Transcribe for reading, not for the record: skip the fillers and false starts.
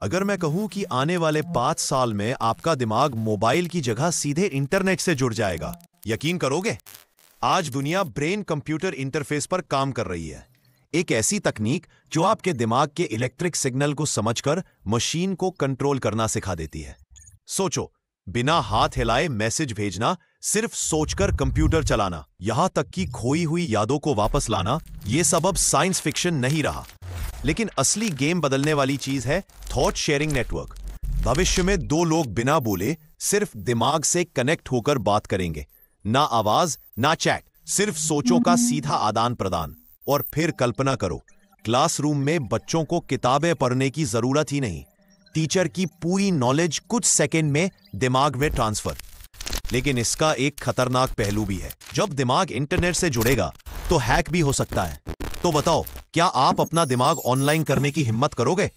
अगर मैं कहूं कि आने वाले 5 साल में आपका दिमाग मोबाइल की जगह सीधे इंटरनेट से जुड़ जाएगा, यकीन करोगे? आज दुनिया ब्रेन कंप्यूटर इंटरफेस पर काम कर रही है। एक ऐसी तकनीक जो आपके दिमाग के इलेक्ट्रिक सिग्नल को समझकर मशीन को कंट्रोल करना सिखा देती है। सोचो, बिना हाथ हिलाए मैसेज भेजना, सिर्फ सोचकर कंप्यूटर चलाना, यहां तक कि खोई हुई यादों को वापस लाना, यह सब अब साइंस फिक्शन नहीं रहा। लेकिन असली गेम बदलने वाली चीज है थॉट शेयरिंग नेटवर्क। भविष्य में दो लोग बिना बोले सिर्फ दिमाग से कनेक्ट होकर बात करेंगे। ना आवाज, ना चैट, सिर्फ सोचों का सीधा आदान प्रदान। और फिर कल्पना करो, क्लासरूम में बच्चों को किताबें पढ़ने की जरूरत ही नहीं, टीचर की पूरी नॉलेज कुछ सेकंड में दिमाग में ट्रांसफर। लेकिन इसका एक खतरनाक पहलू भी है। जब दिमाग इंटरनेट से जुड़ेगा तो हैक भी हो सकता है। तो बताओ, क्या आप अपना दिमाग ऑनलाइन करने की हिम्मत करोगे?